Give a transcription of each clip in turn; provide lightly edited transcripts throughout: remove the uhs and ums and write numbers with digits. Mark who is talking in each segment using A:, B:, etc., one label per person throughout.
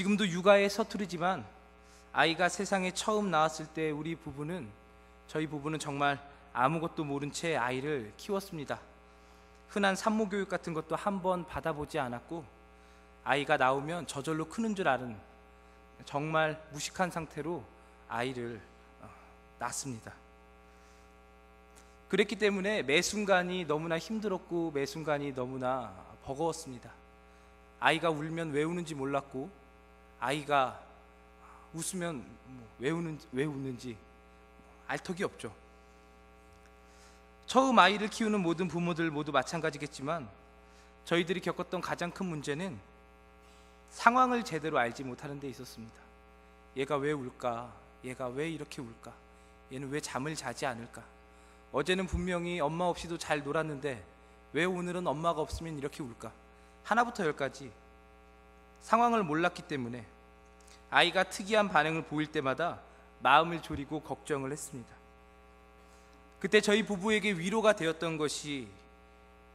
A: 지금도 육아에 서투르지만 아이가 세상에 처음 나왔을 때 저희 부부는 정말 아무것도 모른 채 아이를 키웠습니다. 흔한 산모 교육 같은 것도 한번 받아보지 않았고, 아이가 나오면 저절로 크는 줄 아는 정말 무식한 상태로 아이를 낳습니다. 그랬기 때문에 매 순간이 너무나 힘들었고 매 순간이 너무나 버거웠습니다. 아이가 울면 왜 우는지 몰랐고, 아이가 웃으면 왜 웃는지 알 턱이 없죠. 처음 아이를 키우는 모든 부모들 모두 마찬가지겠지만, 저희들이 겪었던 가장 큰 문제는 상황을 제대로 알지 못하는 데 있었습니다. 얘가 왜 울까? 얘가 왜 이렇게 울까? 얘는 왜 잠을 자지 않을까? 어제는 분명히 엄마 없이도 잘 놀았는데 왜 오늘은 엄마가 없으면 이렇게 울까? 하나부터 열까지 상황을 몰랐기 때문에 아이가 특이한 반응을 보일 때마다 마음을 졸이고 걱정을 했습니다. 그때 저희 부부에게 위로가 되었던 것이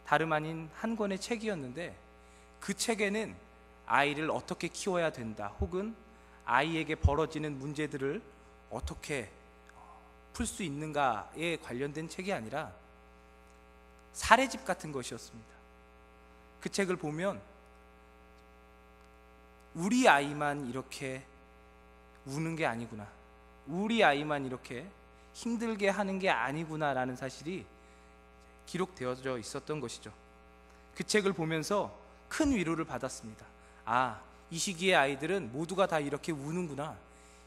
A: 다름 아닌 한 권의 책이었는데, 그 책에는 아이를 어떻게 키워야 된다, 혹은 아이에게 벌어지는 문제들을 어떻게 풀 수 있는가에 관련된 책이 아니라 사례집 같은 것이었습니다. 그 책을 보면 우리 아이만 이렇게 우는 게 아니구나, 우리 아이만 이렇게 힘들게 하는 게 아니구나 라는 사실이 기록되어져 있었던 것이죠. 그 책을 보면서 큰 위로를 받았습니다. 아, 이 시기의 아이들은 모두가 다 이렇게 우는구나,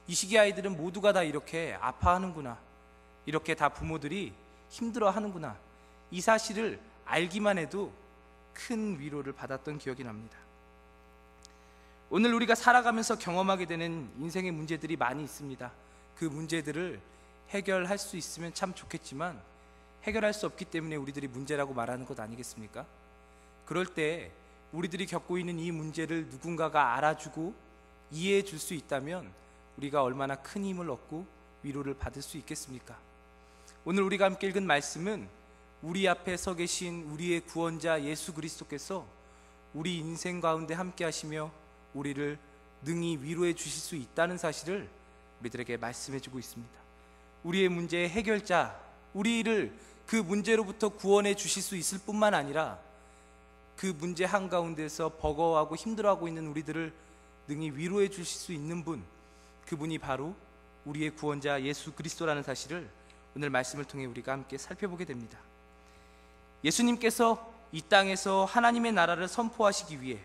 A: 이 시기의 아이들은 모두가 다 이렇게 아파하는구나, 이렇게 다 부모들이 힘들어하는구나, 이 사실을 알기만 해도 큰 위로를 받았던 기억이 납니다. 오늘 우리가 살아가면서 경험하게 되는 인생의 문제들이 많이 있습니다. 그 문제들을 해결할 수 있으면 참 좋겠지만 해결할 수 없기 때문에 우리들이 문제라고 말하는 것 아니겠습니까? 그럴 때 우리들이 겪고 있는 이 문제를 누군가가 알아주고 이해해 줄 수 있다면 우리가 얼마나 큰 힘을 얻고 위로를 받을 수 있겠습니까? 오늘 우리가 함께 읽은 말씀은 우리 앞에 서 계신 우리의 구원자 예수 그리스도께서 우리 인생 가운데 함께 하시며 우리를 능히 위로해 주실 수 있다는 사실을 우리들에게 말씀해 주고 있습니다. 우리의 문제의 해결자, 우리를 그 문제로부터 구원해 주실 수 있을 뿐만 아니라 그 문제 한가운데서 버거워하고 힘들어하고 있는 우리들을 능히 위로해 주실 수 있는 분, 그분이 바로 우리의 구원자 예수 그리스도라는 사실을 오늘 말씀을 통해 우리가 함께 살펴보게 됩니다. 예수님께서 이 땅에서 하나님의 나라를 선포하시기 위해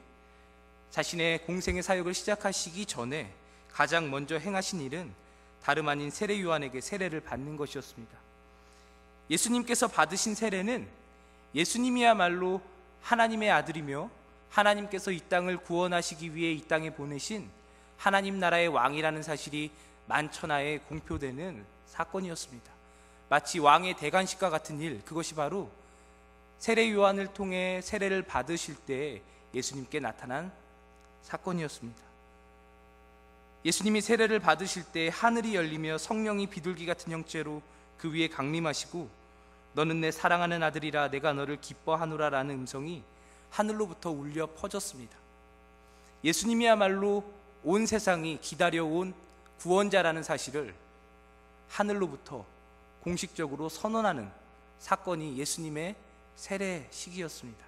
A: 자신의 공생의 사역을 시작하시기 전에 가장 먼저 행하신 일은 다름 아닌 세례 요한에게 세례를 받는 것이었습니다. 예수님께서 받으신 세례는 예수님이야말로 하나님의 아들이며 하나님께서 이 땅을 구원하시기 위해 이 땅에 보내신 하나님 나라의 왕이라는 사실이 만천하에 공표되는 사건이었습니다. 마치 왕의 대관식과 같은 일, 그것이 바로 세례 요한을 통해 세례를 받으실 때 예수님께 나타난 사건이었습니다. 예수님이 세례를 받으실 때 하늘이 열리며 성령이 비둘기 같은 형체로 그 위에 강림하시고 너는 내 사랑하는 아들이라 내가 너를 기뻐하노라 라는 음성이 하늘로부터 울려 퍼졌습니다. 예수님이야말로 온 세상이 기다려온 구원자라는 사실을 하늘로부터 공식적으로 선언하는 사건이 예수님의 세례식이었습니다.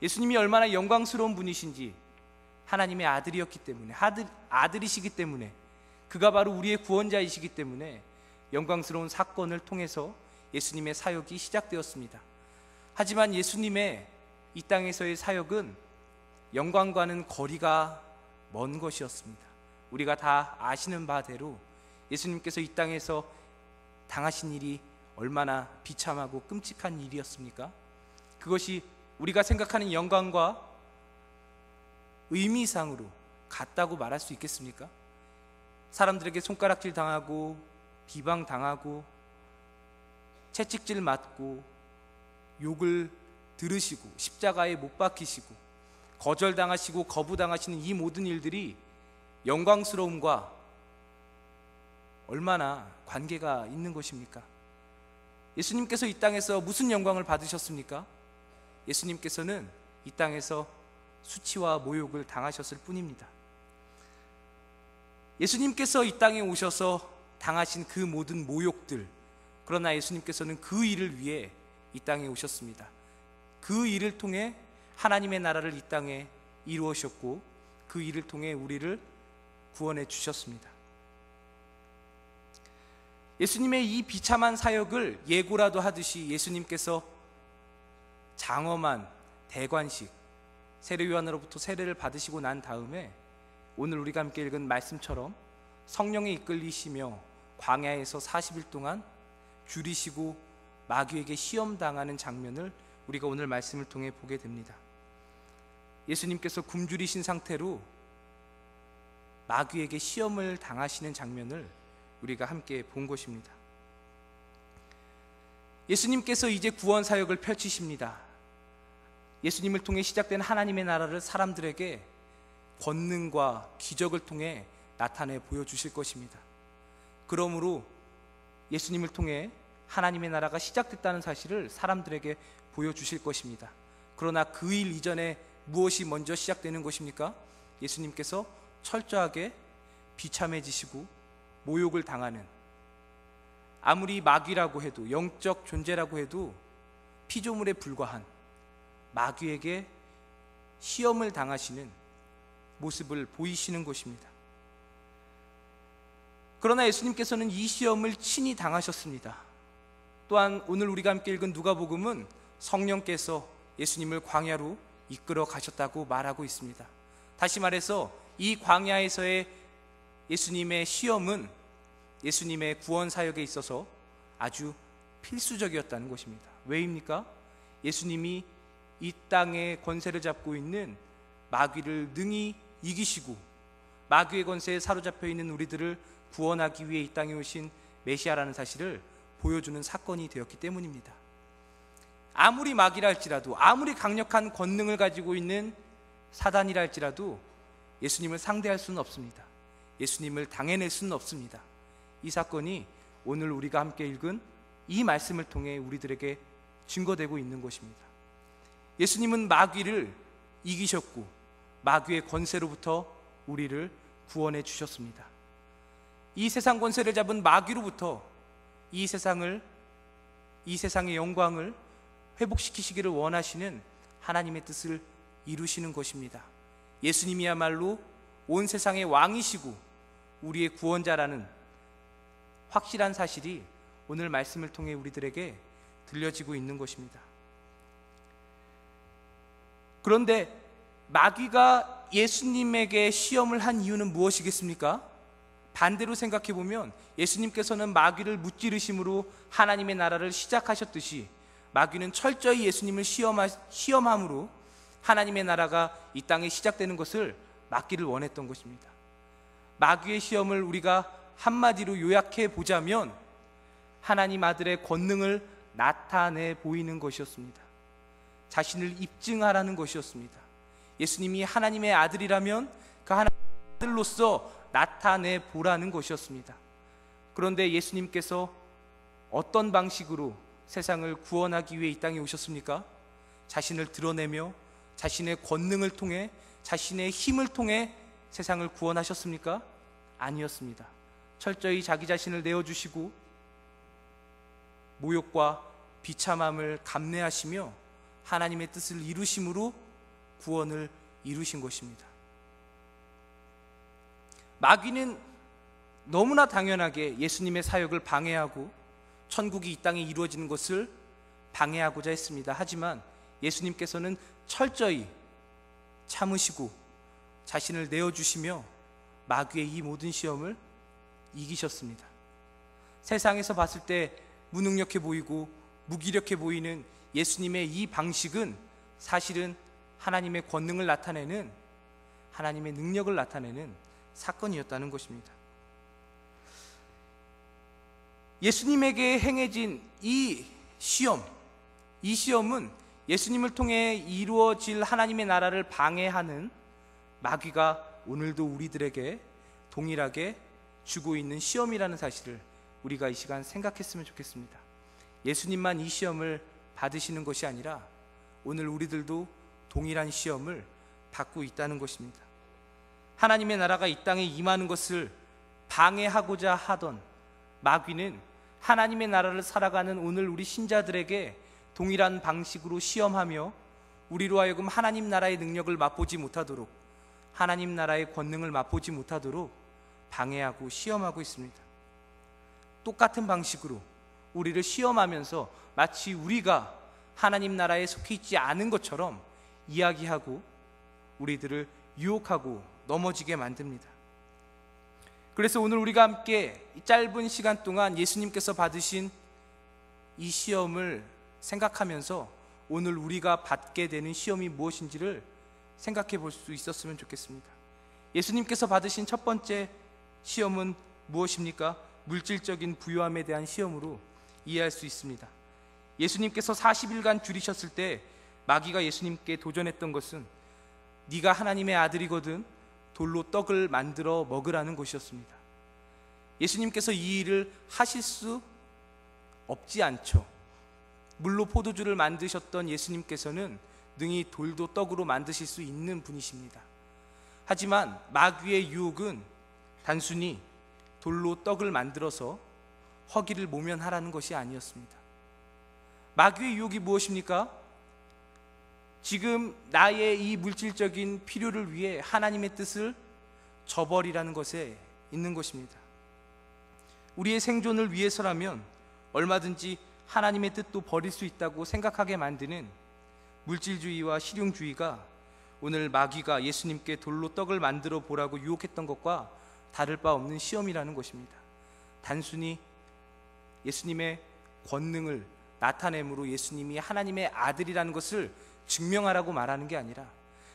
A: 예수님이 얼마나 영광스러운 분이신지, 하나님의 아들이었기 때문에, 아들이시기 때문에, 그가 바로 우리의 구원자이시기 때문에 영광스러운 사건을 통해서 예수님의 사역이 시작되었습니다. 하지만 예수님의 이 땅에서의 사역은 영광과는 거리가 먼 것이었습니다. 우리가 다 아시는 바대로 예수님께서 이 땅에서 당하신 일이 얼마나 비참하고 끔찍한 일이었습니까? 그것이 우리가 생각하는 영광과 의미상으로 같다고 말할 수 있겠습니까? 사람들에게 손가락질 당하고 비방 당하고 채찍질 맞고 욕을 들으시고 십자가에 못 박히시고 거절당하시고 거부당하시는 이 모든 일들이 영광스러움과 얼마나 관계가 있는 것입니까? 예수님께서 이 땅에서 무슨 영광을 받으셨습니까? 예수님께서는 이 땅에서 수치와 모욕을 당하셨을 뿐입니다. 예수님께서 이 땅에 오셔서 당하신 그 모든 모욕들, 그러나 예수님께서는 그 일을 위해 이 땅에 오셨습니다. 그 일을 통해 하나님의 나라를 이 땅에 이루으셨고 그 일을 통해 우리를 구원해 주셨습니다. 예수님의 이 비참한 사역을 예고라도 하듯이 예수님께서 장엄한 대관식, 세례 요한으로부터 세례를 받으시고 난 다음에 오늘 우리가 함께 읽은 말씀처럼 성령에 이끌리시며 광야에서 40일 동안 줄이시고 마귀에게 시험당하는 장면을 우리가 오늘 말씀을 통해 보게 됩니다. 예수님께서 굶주리신 상태로 마귀에게 시험을 당하시는 장면을 우리가 함께 본 것입니다. 예수님께서 이제 구원 사역을 펼치십니다. 예수님을 통해 시작된 하나님의 나라를 사람들에게 권능과 기적을 통해 나타내 보여주실 것입니다. 그러므로 예수님을 통해 하나님의 나라가 시작됐다는 사실을 사람들에게 보여주실 것입니다. 그러나 그 일 이전에 무엇이 먼저 시작되는 것입니까? 예수님께서 철저하게 비참해지시고 모욕을 당하는, 아무리 마귀라고 해도, 영적 존재라고 해도 피조물에 불과한 마귀에게 시험을 당하시는 모습을 보이시는 것입니다. 그러나 예수님께서는 이 시험을 친히 당하셨습니다. 또한 오늘 우리가 함께 읽은 누가복음은 성령께서 예수님을 광야로 이끌어 가셨다고 말하고 있습니다. 다시 말해서 이 광야에서의 예수님의 시험은 예수님의 구원 사역에 있어서 아주 필수적이었다는 것입니다. 왜입니까? 예수님이 이 땅의 권세를 잡고 있는 마귀를 능히 이기시고 마귀의 권세에 사로잡혀 있는 우리들을 구원하기 위해 이 땅에 오신 메시아라는 사실을 보여주는 사건이 되었기 때문입니다. 아무리 마귀라 할지라도, 아무리 강력한 권능을 가지고 있는 사단이라 할지라도 예수님을 상대할 수는 없습니다. 예수님을 당해낼 수는 없습니다. 이 사건이 오늘 우리가 함께 읽은 이 말씀을 통해 우리들에게 증거되고 있는 것입니다. 예수님은 마귀를 이기셨고 마귀의 권세로부터 우리를 구원해 주셨습니다. 이 세상 권세를 잡은 마귀로부터 이 세상의 영광을 회복시키시기를 원하시는 하나님의 뜻을 이루시는 것입니다. 예수님이야말로 온 세상의 왕이시고 우리의 구원자라는 확실한 사실이 오늘 말씀을 통해 우리들에게 들려지고 있는 것입니다. 그런데 마귀가 예수님에게 시험을 한 이유는 무엇이겠습니까? 반대로 생각해 보면 예수님께서는 마귀를 무찌르심으로 하나님의 나라를 시작하셨듯이 마귀는 철저히 예수님을 시험함으로 하나님의 나라가 이 땅에 시작되는 것을 막기를 원했던 것입니다. 마귀의 시험을 우리가 한마디로 요약해 보자면 하나님 아들의 권능을 나타내 보이는 것이었습니다. 자신을 입증하라는 것이었습니다. 예수님이 하나님의 아들이라면 그 하나님의 아들로서 나타내 보라는 것이었습니다. 그런데 예수님께서 어떤 방식으로 세상을 구원하기 위해 이 땅에 오셨습니까? 자신을 드러내며 자신의 권능을 통해, 자신의 힘을 통해 세상을 구원하셨습니까? 아니었습니다. 철저히 자기 자신을 내어주시고 모욕과 비참함을 감내하시며 하나님의 뜻을 이루심으로 구원을 이루신 것입니다. 마귀는 너무나 당연하게 예수님의 사역을 방해하고 천국이 이 땅에 이루어지는 것을 방해하고자 했습니다. 하지만 예수님께서는 철저히 참으시고 자신을 내어주시며 마귀의 이 모든 시험을 이기셨습니다. 세상에서 봤을 때 무능력해 보이고 무기력해 보이는 예수님의 이 방식은 사실은 하나님의 권능을 나타내는, 하나님의 능력을 나타내는 사건이었다는 것입니다. 예수님에게 행해진 이 시험은 예수님을 통해 이루어질 하나님의 나라를 방해하는 마귀가 오늘도 우리들에게 동일하게 주고 있는 시험이라는 사실을 우리가 이 시간 생각했으면 좋겠습니다. 예수님만 이 시험을 받으시는 것이 아니라 오늘 우리들도 동일한 시험을 받고 있다는 것입니다. 하나님의 나라가 이 땅에 임하는 것을 방해하고자 하던 마귀는 하나님의 나라를 살아가는 오늘 우리 신자들에게 동일한 방식으로 시험하며 우리로 하여금 하나님 나라의 능력을 맛보지 못하도록, 하나님 나라의 권능을 맛보지 못하도록 방해하고 시험하고 있습니다. 똑같은 방식으로 우리를 시험하면서 마치 우리가 하나님 나라에 속해 있지 않은 것처럼 이야기하고 우리들을 유혹하고 넘어지게 만듭니다. 그래서 오늘 우리가 함께 이 짧은 시간 동안 예수님께서 받으신 이 시험을 생각하면서 오늘 우리가 받게 되는 시험이 무엇인지를 생각해 볼 수 있었으면 좋겠습니다. 예수님께서 받으신 첫 번째 시험은 무엇입니까? 물질적인 부유함에 대한 시험으로 이해할 수 있습니다. 예수님께서 40일간 줄이셨을 때 마귀가 예수님께 도전했던 것은 네가 하나님의 아들이거든 돌로 떡을 만들어 먹으라는 것이었습니다. 예수님께서 이 일을 하실 수 없지 않죠. 물로 포도주를 만드셨던 예수님께서는 능히 돌도 떡으로 만드실 수 있는 분이십니다. 하지만 마귀의 유혹은 단순히 돌로 떡을 만들어서 허기를 모면하라는 것이 아니었습니다. 마귀의 유혹이 무엇입니까? 지금 나의 이 물질적인 필요를 위해 하나님의 뜻을 저버리라는 것에 있는 것입니다. 우리의 생존을 위해서라면 얼마든지 하나님의 뜻도 버릴 수 있다고 생각하게 만드는 물질주의와 실용주의가 오늘 마귀가 예수님께 돌로 떡을 만들어 보라고 유혹했던 것과 다를 바 없는 시험이라는 것입니다. 단순히 예수님의 권능을 나타내므로 예수님이 하나님의 아들이라는 것을 증명하라고 말하는 게 아니라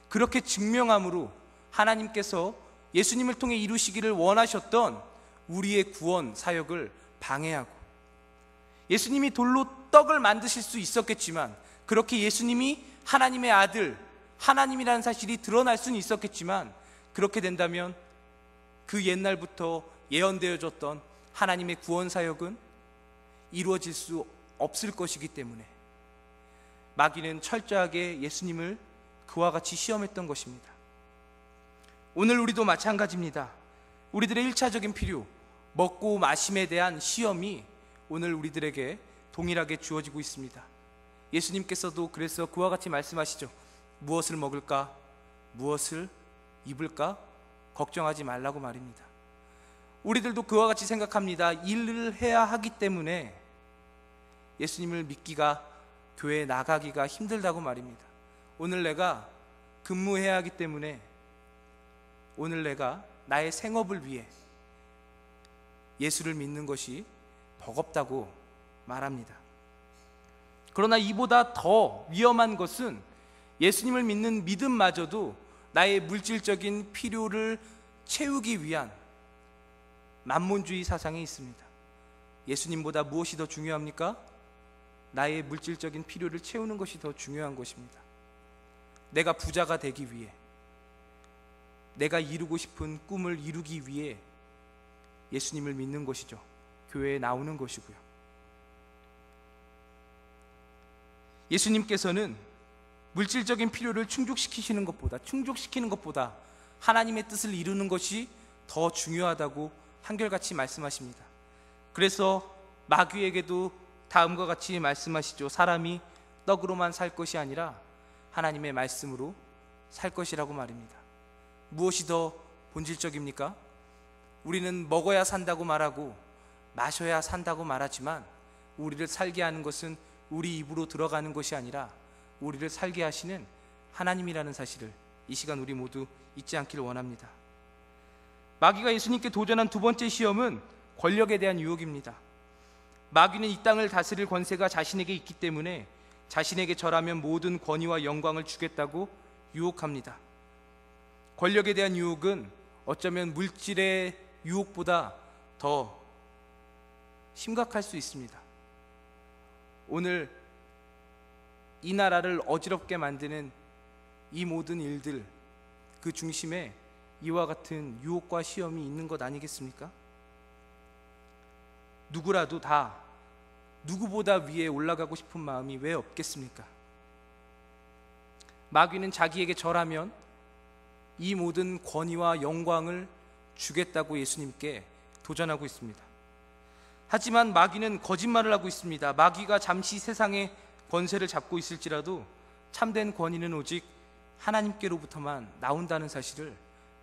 A: 그렇게 증명함으로 하나님께서 예수님을 통해 이루시기를 원하셨던 우리의 구원 사역을 방해하고, 예수님이 돌로 떡을 만드실 수 있었겠지만, 그렇게 예수님이 하나님의 아들, 하나님이라는 사실이 드러날 수는 있었겠지만, 그렇게 된다면 그 옛날부터 예언되어졌던 하나님의 구원 사역은 이루어질 수 없을 것이기 때문에 마귀는 철저하게 예수님을 그와 같이 시험했던 것입니다. 오늘 우리도 마찬가지입니다. 우리들의 1차적인 필요, 먹고 마심에 대한 시험이 오늘 우리들에게 동일하게 주어지고 있습니다. 예수님께서도 그래서 그와 같이 말씀하시죠. 무엇을 먹을까? 무엇을 입을까? 걱정하지 말라고 말입니다. 우리들도 그와 같이 생각합니다. 일을 해야 하기 때문에 예수님을 믿기가, 교회에 나가기가 힘들다고 말입니다. 오늘 내가 근무해야 하기 때문에, 오늘 내가 나의 생업을 위해 예수를 믿는 것이 버겁다고 말합니다. 그러나 이보다 더 위험한 것은 예수님을 믿는 믿음마저도 나의 물질적인 필요를 채우기 위한 만몬주의 사상에 있습니다. 예수님보다 무엇이 더 중요합니까? 나의 물질적인 필요를 채우는 것이 더 중요한 것입니다. 내가 부자가 되기 위해, 내가 이루고 싶은 꿈을 이루기 위해 예수님을 믿는 것이죠. 교회에 나오는 것이고요. 예수님께서는 물질적인 필요를 충족시키는 것보다 하나님의 뜻을 이루는 것이 더 중요하다고 한결같이 말씀하십니다. 그래서 마귀에게도 다음과 같이 말씀하시죠. 사람이 떡으로만 살 것이 아니라 하나님의 말씀으로 살 것이라고 말입니다. 무엇이 더 본질적입니까? 우리는 먹어야 산다고 말하고 마셔야 산다고 말하지만, 우리를 살게 하는 것은 우리 입으로 들어가는 것이 아니라 우리를 살게 하시는 하나님이라는 사실을 이 시간 우리 모두 잊지 않기를 원합니다. 마귀가 예수님께 도전한 두 번째 시험은 권력에 대한 유혹입니다. 마귀는 이 땅을 다스릴 권세가 자신에게 있기 때문에 자신에게 절하면 모든 권위와 영광을 주겠다고 유혹합니다. 권력에 대한 유혹은 어쩌면 물질의 유혹보다 더 심각할 수 있습니다. 오늘 이 나라를 어지럽게 만드는 이 모든 일들, 그 중심에 이와 같은 유혹과 시험이 있는 것 아니겠습니까? 누구라도 다 누구보다 위에 올라가고 싶은 마음이 왜 없겠습니까? 마귀는 자기에게 절하면 이 모든 권위와 영광을 주겠다고 예수님께 도전하고 있습니다. 하지만 마귀는 거짓말을 하고 있습니다. 마귀가 잠시 세상의 권세를 잡고 있을지라도 참된 권위는 오직 하나님께로부터만 나온다는 사실을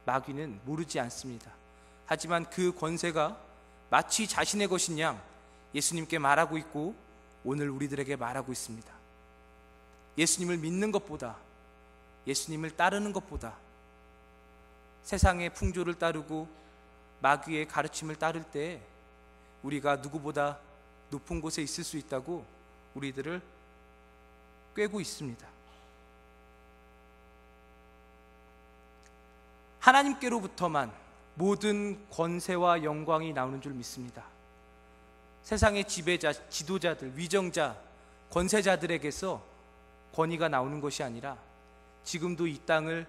A: 마귀는 모르지 않습니다. 하지만 그 권세가 마치 자신의 것인 양 예수님께 말하고 있고 오늘 우리들에게 말하고 있습니다. 예수님을 믿는 것보다, 예수님을 따르는 것보다 세상의 풍조를 따르고 마귀의 가르침을 따를 때 우리가 누구보다 높은 곳에 있을 수 있다고 우리들을 꿰고 있습니다. 하나님께로부터만 모든 권세와 영광이 나오는 줄 믿습니다. 세상의 지배자, 지도자들, 위정자, 권세자들에게서 권위가 나오는 것이 아니라 지금도 이 땅을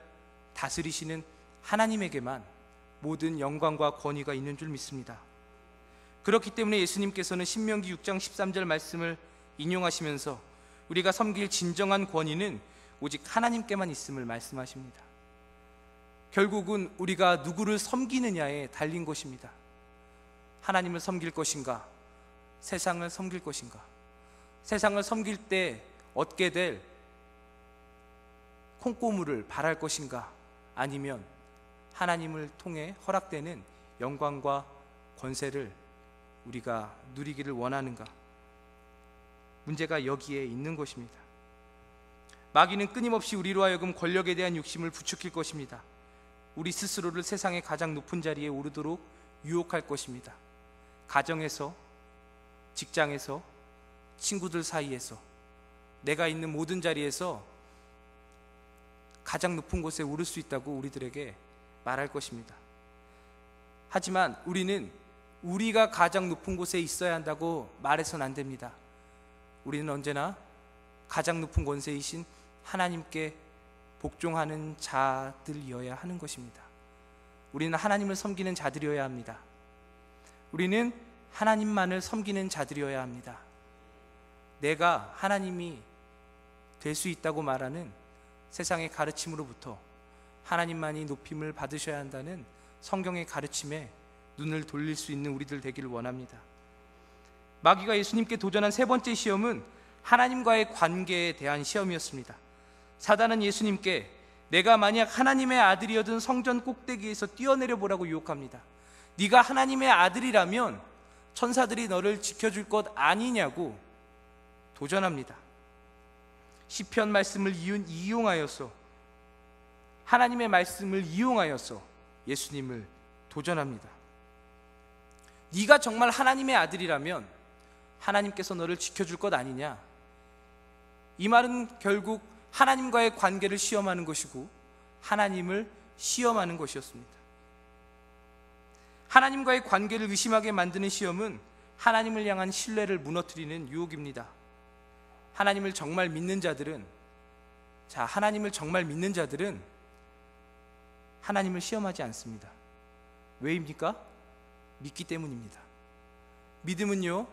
A: 다스리시는 하나님에게만 모든 영광과 권위가 있는 줄 믿습니다. 그렇기 때문에 예수님께서는 신명기 6장 13절 말씀을 인용하시면서 우리가 섬길 진정한 권위는 오직 하나님께만 있음을 말씀하십니다. 결국은 우리가 누구를 섬기느냐에 달린 것입니다. 하나님을 섬길 것인가, 세상을 섬길 것인가. 세상을 섬길 때 얻게 될 콩고물을 바랄 것인가, 아니면 하나님을 통해 허락되는 영광과 권세를 우리가 누리기를 원하는가. 문제가 여기에 있는 것입니다. 마귀는 끊임없이 우리로 하여금 권력에 대한 욕심을 부추길 것입니다. 우리 스스로를 세상의 가장 높은 자리에 오르도록 유혹할 것입니다. 가정에서, 직장에서, 친구들 사이에서, 내가 있는 모든 자리에서 가장 높은 곳에 오를 수 있다고 우리들에게 말할 것입니다. 하지만 우리는 우리가 가장 높은 곳에 있어야 한다고 말해서는 안 됩니다. 우리는 언제나 가장 높은 권세이신 하나님께 복종하는 자들이어야 하는 것입니다. 우리는 하나님을 섬기는 자들이어야 합니다. 우리는 하나님만을 섬기는 자들이어야 합니다. 내가 하나님이 될 수 있다고 말하는 세상의 가르침으로부터 하나님만이 높임을 받으셔야 한다는 성경의 가르침에 눈을 돌릴 수 있는 우리들 되기를 원합니다. 마귀가 예수님께 도전한 세 번째 시험은 하나님과의 관계에 대한 시험이었습니다. 사단은 예수님께 내가 만약 하나님의 아들이어든 성전 꼭대기에서 뛰어내려 보라고 유혹합니다. 네가 하나님의 아들이라면 천사들이 너를 지켜줄 것 아니냐고 도전합니다. 시편 말씀을 이용하여서, 하나님의 말씀을 이용하여서 예수님을 도전합니다. 네가 정말 하나님의 아들이라면 하나님께서 너를 지켜줄 것 아니냐. 이 말은 결국 하나님과의 관계를 시험하는 것이고 하나님을 시험하는 것이었습니다. 하나님과의 관계를 의심하게 만드는 시험은 하나님을 향한 신뢰를 무너뜨리는 유혹입니다. 하나님을 정말 믿는 자들은 하나님을 시험하지 않습니다. 왜입니까? 믿기 때문입니다. 믿음은요,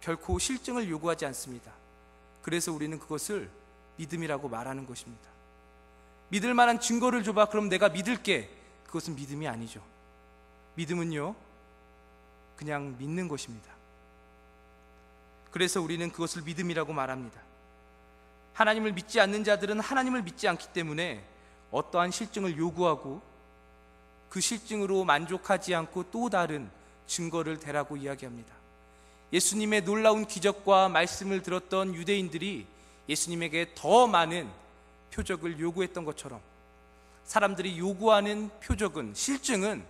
A: 결코 실증을 요구하지 않습니다. 그래서 우리는 그것을 믿음이라고 말하는 것입니다. 믿을 만한 증거를 줘봐, 그럼 내가 믿을게. 그것은 믿음이 아니죠. 믿음은요, 그냥 믿는 것입니다. 그래서 우리는 그것을 믿음이라고 말합니다. 하나님을 믿지 않는 자들은 하나님을 믿지 않기 때문에 어떠한 실증을 요구하고 그 실증으로 만족하지 않고 또 다른 증거를 대라고 이야기합니다. 예수님의 놀라운 기적과 말씀을 들었던 유대인들이 예수님에게 더 많은 표적을 요구했던 것처럼 사람들이 요구하는 표적은, 실증은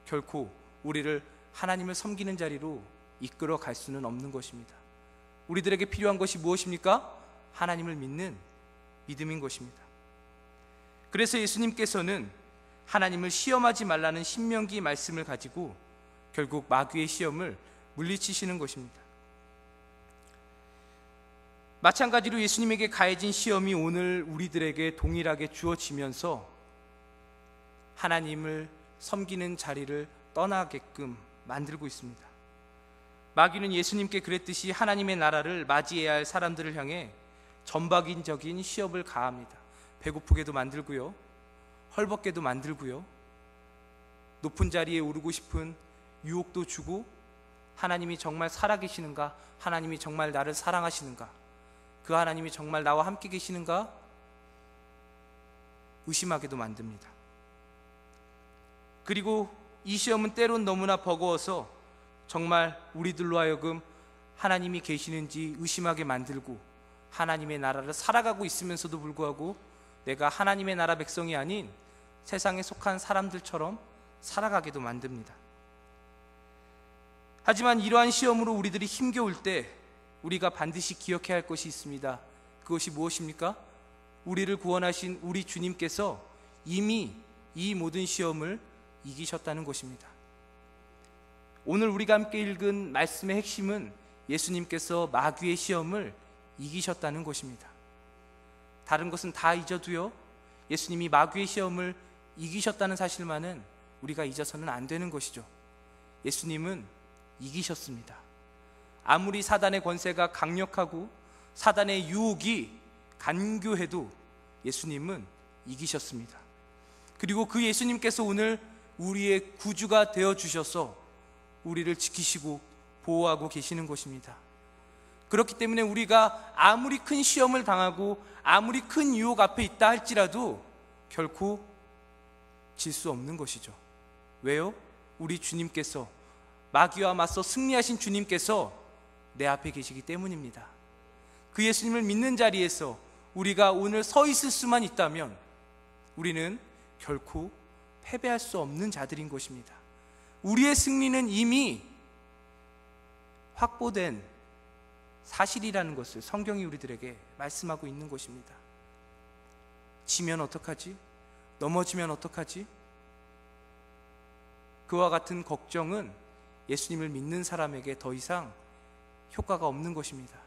A: 결코 우리를 하나님을 섬기는 자리로 이끌어 갈 수는 없는 것입니다. 우리들에게 필요한 것이 무엇입니까? 하나님을 믿는 믿음인 것입니다. 그래서 예수님께서는 하나님을 시험하지 말라는 신명기 말씀을 가지고 결국 마귀의 시험을 물리치시는 것입니다. 마찬가지로 예수님에게 가해진 시험이 오늘 우리들에게 동일하게 주어지면서 하나님을 섬기는 자리를 떠나게끔 만들고 있습니다. 마귀는 예수님께 그랬듯이 하나님의 나라를 맞이해야 할 사람들을 향해 전박인적인 시험을 가합니다. 배고프게도 만들고요, 헐벗게도 만들고요, 높은 자리에 오르고 싶은 유혹도 주고 하나님이 정말 살아계시는가, 하나님이 정말 나를 사랑하시는가, 그 하나님이 정말 나와 함께 계시는가 의심하게도 만듭니다. 그리고 이 시험은 때론 너무나 버거워서 정말 우리들로 하여금 하나님이 계시는지 의심하게 만들고, 하나님의 나라를 살아가고 있으면서도 불구하고 내가 하나님의 나라 백성이 아닌 세상에 속한 사람들처럼 살아가게도 만듭니다. 하지만 이러한 시험으로 우리들이 힘겨울 때 우리가 반드시 기억해야 할 것이 있습니다. 그것이 무엇입니까? 우리를 구원하신 우리 주님께서 이미 이 모든 시험을 이기셨다는 것입니다. 오늘 우리가 함께 읽은 말씀의 핵심은 예수님께서 마귀의 시험을 이기셨다는 것입니다. 다른 것은 다 잊어도요, 예수님이 마귀의 시험을 이기셨다는 사실만은 우리가 잊어서는 안 되는 것이죠. 예수님은 이기셨습니다. 아무리 사단의 권세가 강력하고 사단의 유혹이 간교해도 예수님은 이기셨습니다. 그리고 그 예수님께서 오늘 우리의 구주가 되어주셔서 우리를 지키시고 보호하고 계시는 것입니다. 그렇기 때문에 우리가 아무리 큰 시험을 당하고 아무리 큰 유혹 앞에 있다 할지라도 결코 질 수 없는 것이죠. 왜요? 우리 주님께서, 마귀와 맞서 승리하신 주님께서 내 앞에 계시기 때문입니다. 그 예수님을 믿는 자리에서 우리가 오늘 서 있을 수만 있다면 우리는 결코 패배할 수 없는 자들인 것입니다. 우리의 승리는 이미 확보된 사실이라는 것을 성경이 우리들에게 말씀하고 있는 것입니다. 지면 어떡하지? 넘어지면 어떡하지? 그와 같은 걱정은 예수님을 믿는 사람에게 더 이상 효과가 없는 것입니다.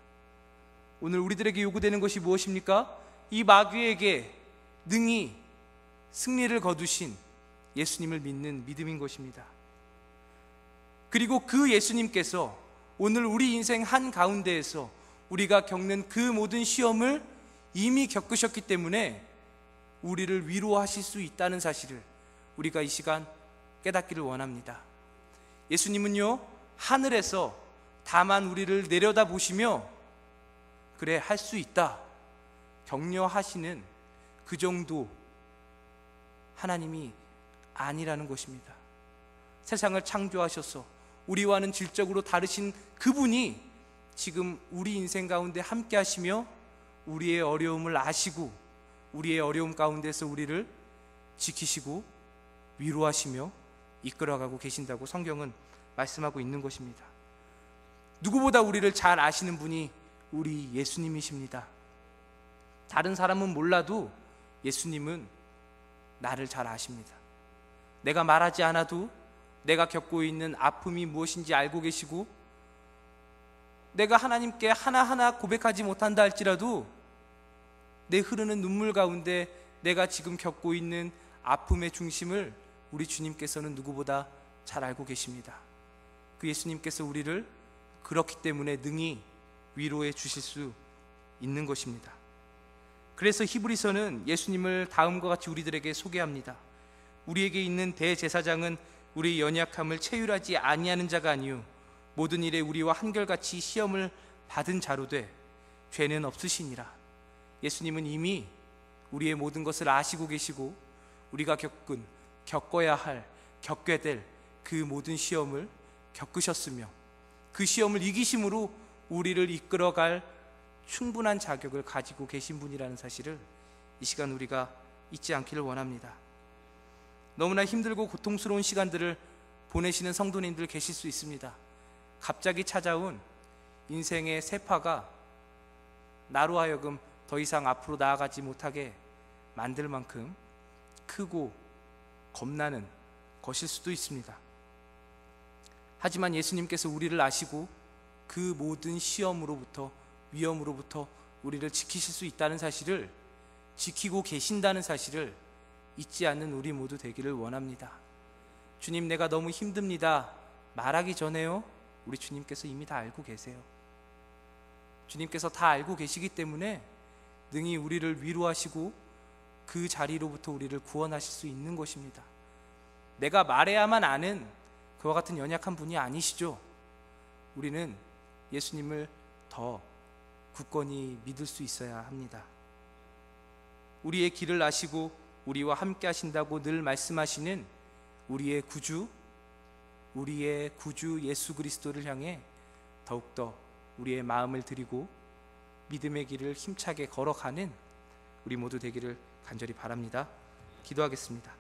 A: 오늘 우리들에게 요구되는 것이 무엇입니까? 이 마귀에게 능히 승리를 거두신 예수님을 믿는 믿음인 것입니다. 그리고 그 예수님께서 오늘 우리 인생 한가운데에서 우리가 겪는 그 모든 시험을 이미 겪으셨기 때문에 우리를 위로하실 수 있다는 사실을 우리가 이 시간 깨닫기를 원합니다. 예수님은요, 하늘에서 다만 우리를 내려다 보시며 그래, 할 수 있다 격려하시는 그 정도 하나님이 아니라는 것입니다. 세상을 창조하셔서 우리와는 질적으로 다르신 그분이 지금 우리 인생 가운데 함께 하시며 우리의 어려움을 아시고 우리의 어려움 가운데서 우리를 지키시고 위로하시며 이끌어가고 계신다고 성경은 말씀하고 있는 것입니다. 누구보다 우리를 잘 아시는 분이 우리 예수님이십니다. 다른 사람은 몰라도 예수님은 나를 잘 아십니다. 내가 말하지 않아도 내가 겪고 있는 아픔이 무엇인지 알고 계시고, 내가 하나님께 하나하나 고백하지 못한다 할지라도 내 흐르는 눈물 가운데 내가 지금 겪고 있는 아픔의 중심을 우리 주님께서는 누구보다 잘 알고 계십니다. 그 예수님께서 우리를 그렇기 때문에 능히 위로해 주실 수 있는 것입니다. 그래서 히브리서는 예수님을 다음과 같이 우리들에게 소개합니다. 우리에게 있는 대제사장은 우리의 연약함을 체휼하지 아니하는 자가 아니요 모든 일에 우리와 한결같이 시험을 받은 자로 돼 죄는 없으시니라. 예수님은 이미 우리의 모든 것을 아시고 계시고 우리가 겪어야 할, 겪게 될 그 모든 시험을 겪으셨으며 그 시험을 이기심으로 우리를 이끌어갈 충분한 자격을 가지고 계신 분이라는 사실을 이 시간 우리가 잊지 않기를 원합니다. 너무나 힘들고 고통스러운 시간들을 보내시는 성도님들 계실 수 있습니다. 갑자기 찾아온 인생의 세파가 나로 하여금 더 이상 앞으로 나아가지 못하게 만들 만큼 크고 겁나는 것일 수도 있습니다. 하지만 예수님께서 우리를 아시고 그 모든 시험으로부터, 위험으로부터 우리를 지키실 수 있다는 사실을, 지키고 계신다는 사실을 잊지 않는 우리 모두 되기를 원합니다. 주님, 내가 너무 힘듭니다 말하기 전에요, 우리 주님께서 이미 다 알고 계세요. 주님께서 다 알고 계시기 때문에 능히 우리를 위로하시고 그 자리로부터 우리를 구원하실 수 있는 것입니다. 내가 말해야만 아는 그와 같은 연약한 분이 아니시죠. 우리는 예수님을 더 굳건히 믿을 수 있어야 합니다. 우리의 길을 아시고 우리와 함께 하신다고 늘 말씀하시는 우리의 구주 예수 그리스도를 향해 더욱더 우리의 마음을 드리고 믿음의 길을 힘차게 걸어가는 우리 모두 되기를 간절히 바랍니다. 기도하겠습니다.